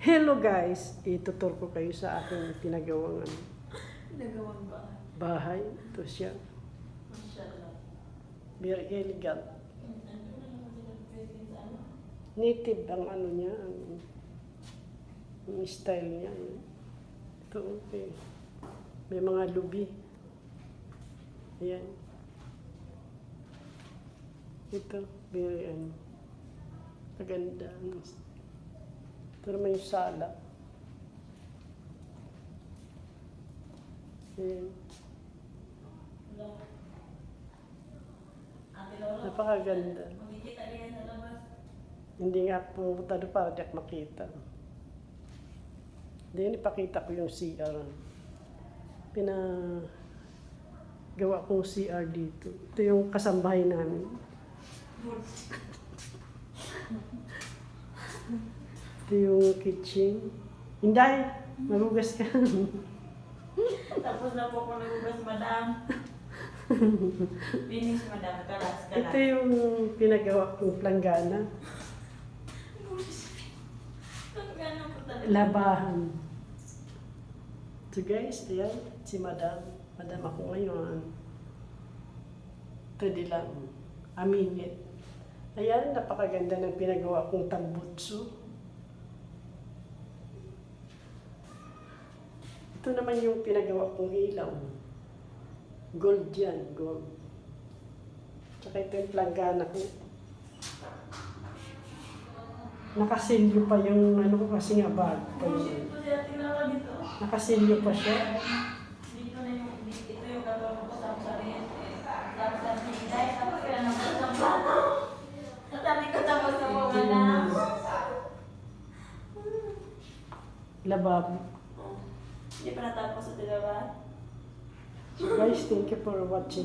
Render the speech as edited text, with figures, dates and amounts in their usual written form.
Hello guys, itutur ko kayo sa aking pinagawang Nagawang ba? bahay. Ito siya. Masyaallah. Very elegant. Ano na naman sila pwede sa ano? Native ang ano niya, ang style niya. Ito, okay. May mga lubi. Ayan. Ito, very maganda. Ito naman yung sala. Ayan. Ate Lolo. Napakaganda. Makikita niya sa labas. Hindi nga ako pumunta doon para di ako makita. Then, ipakita ko yung CR. Pinagawa kong CR dito. Ito yung kasambahay namin. Ito yung kitchen. Hinday, magugas ka. Tapos na po ako nagugas, madam. Finish, madam. Kalas, kalas. Ito yung pinagawa kong planggana. Gano'n po talaga. Labahan. So guys, ayan, si Madam. Madam ako ngayon. Pwede lang. Aminit. Ayan, napakaganda ng pinagawa kong tambutso. Ito naman yung pinagawa kong ilaw. Gold yan, gold. Tsaka ito yung planggana ko. Nakasilyo pa yung ano ko kasi nga bag pa yun. Ito siya, tingnan mo dito. Nakasilyo pa siya. Dito na yung, ito yung gagawin ko sa sarin. Tapos sa bigay, tapos kaya naman sa bata. Sabi ko tapos sa mga na. Lababo. Hindi pa natapos sa dalawa. So guys, thank you for watching.